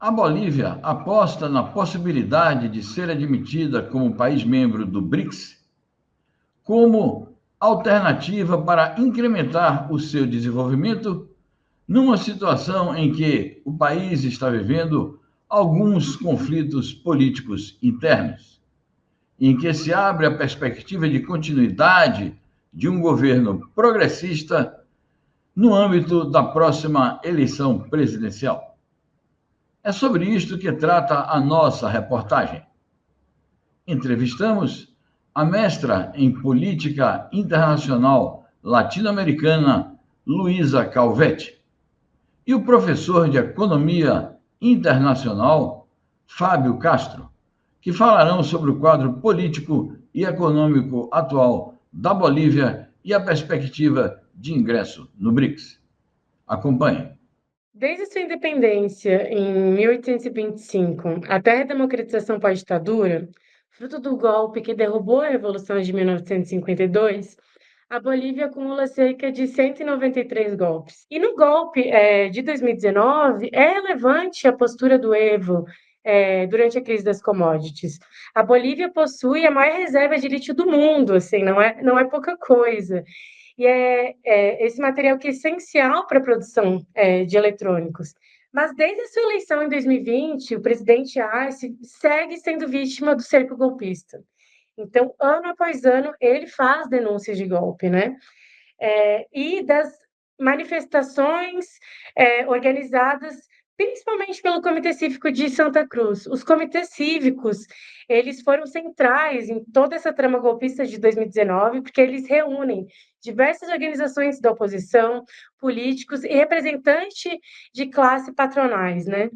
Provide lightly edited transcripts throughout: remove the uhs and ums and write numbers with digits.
A Bolívia aposta na possibilidade de ser admitida como país membro do BRICS como alternativa para incrementar o seu desenvolvimento numa situação em que o país está vivendo alguns conflitos políticos internos, em que se abre a perspectiva de continuidade de um governo progressista no âmbito da próxima eleição presidencial. É sobre isto que trata a nossa reportagem. Entrevistamos a mestra em Política Internacional Latino-Americana, Luísa Calvetti, e o professor de Economia Internacional, Fábio Castro, que falarão sobre o quadro político e econômico atual da Bolívia e a perspectiva de ingresso no BRICS. Acompanhe. Desde sua independência, em 1825, até a democratização pós-ditadura, fruto do golpe que derrubou a Revolução de 1952, a Bolívia acumula cerca de 193 golpes. E no golpe de 2019, é relevante a postura do Evo durante a crise das commodities. A Bolívia possui a maior reserva de lítio do mundo, assim, não é pouca coisa. E esse material que é essencial para a produção de eletrônicos. Mas desde a sua eleição em 2020, o presidente Arce segue sendo vítima do cerco golpista. Então, ano após ano, ele faz denúncias de golpe, né? E das manifestações organizadas principalmente pelo Comitê Cívico de Santa Cruz. Os comitês cívicos, eles foram centrais em toda essa trama golpista de 2019, porque eles reúnem diversas organizações da oposição, políticos e representantes de classe patronais, né?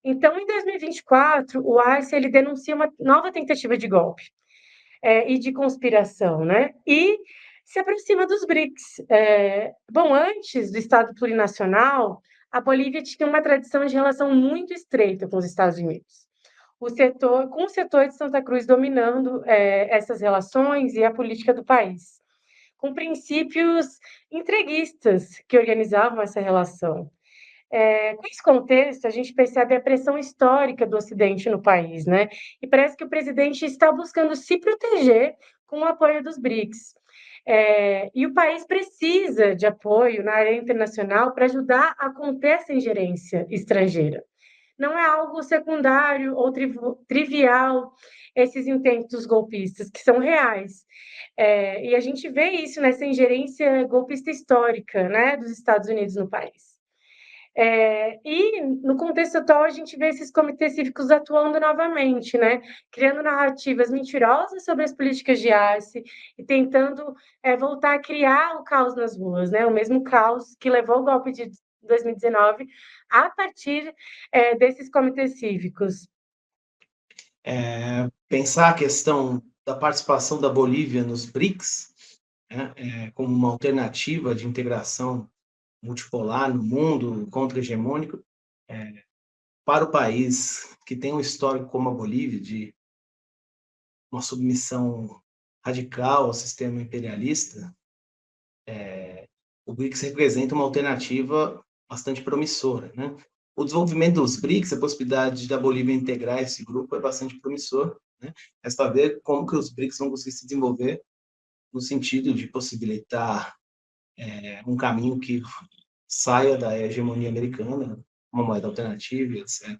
Então, em 2024, o Arce ele denuncia uma nova tentativa de golpe e de conspiração, né? E se aproxima dos BRICS. Bom, antes do Estado plurinacional, a Bolívia tinha uma tradição de relação muito estreita com os Estados Unidos. Com o setor de Santa Cruz dominando essas relações e a política do país, com princípios entreguistas que organizavam essa relação. Com esse contexto, a gente percebe a pressão histórica do Ocidente no país, né? E parece que o presidente está buscando se proteger com o apoio dos BRICS. E o país precisa de apoio na área internacional para ajudar a conter essa ingerência estrangeira. Não é algo secundário ou trivial esses intentos golpistas, que são reais. E a gente vê isso nessa ingerência golpista histórica, né, dos Estados Unidos no país. E no contexto atual a gente vê esses comitês cívicos atuando novamente, né? Criando narrativas mentirosas sobre as políticas de Arce e tentando voltar a criar o caos nas ruas, né? O mesmo caos que levou ao golpe de 2019 a partir desses comitês cívicos. Pensar a questão da participação da Bolívia nos BRICS, né, como uma alternativa de integração multipolar no mundo contra-hegemônico, para o país que tem um histórico como a Bolívia, de uma submissão radical ao sistema imperialista, o BRICS representa uma alternativa bastante promissora, né? O desenvolvimento dos BRICS, a possibilidade da Bolívia integrar esse grupo é bastante promissor, né? Resta ver como que os BRICS vão conseguir se desenvolver no sentido de possibilitar um caminho que saia da hegemonia americana, uma moeda alternativa, etc.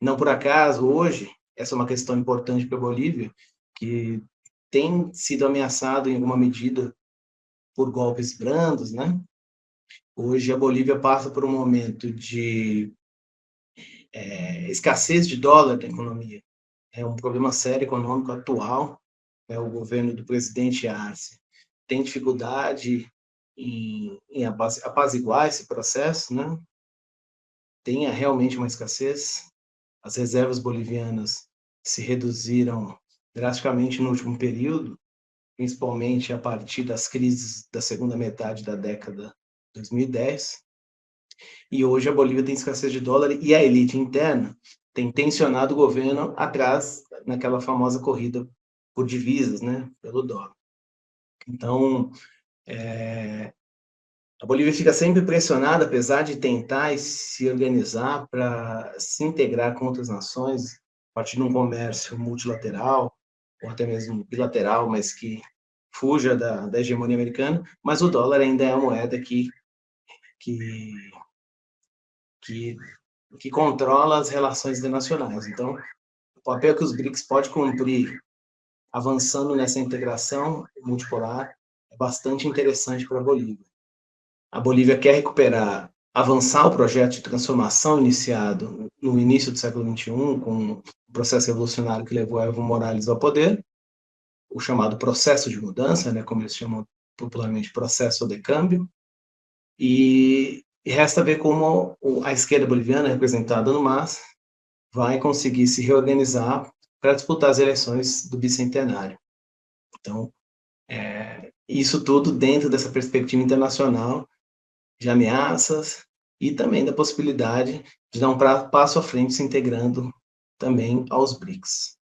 Não por acaso, hoje, essa é uma questão importante para a Bolívia, que tem sido ameaçado em alguma medida por golpes brandos, né? Hoje a Bolívia passa por um momento de escassez de dólar na economia. É um problema sério econômico atual. O governo do presidente Arce tem dificuldade em apaziguar esse processo, né? Tem realmente uma escassez. As reservas bolivianas se reduziram drasticamente no último período, principalmente a partir das crises da segunda metade da década de 2010. E hoje a Bolívia tem escassez de dólar e a elite interna tem tensionado o governo atrás naquela famosa corrida por divisas, né, pelo dólar. Então, A Bolívia fica sempre pressionada, apesar de tentar se organizar para se integrar com outras nações, a partir de um comércio multilateral, ou até mesmo bilateral, mas que fuja da hegemonia americana, mas o dólar ainda é a moeda que controla as relações internacionais. Então, o papel que os BRICS pode cumprir avançando nessa integração multipolar é bastante interessante para a Bolívia. A Bolívia quer avançar o projeto de transformação iniciado no início do século XXI, com o processo revolucionário que levou Evo Morales ao poder, o chamado processo de mudança, né, como eles chamam popularmente processo de câmbio, e resta ver como a esquerda boliviana, representada no MAS, vai conseguir se reorganizar para disputar as eleições do bicentenário. Então, isso tudo dentro dessa perspectiva internacional de ameaças e também da possibilidade de dar um passo à frente se integrando também aos BRICS.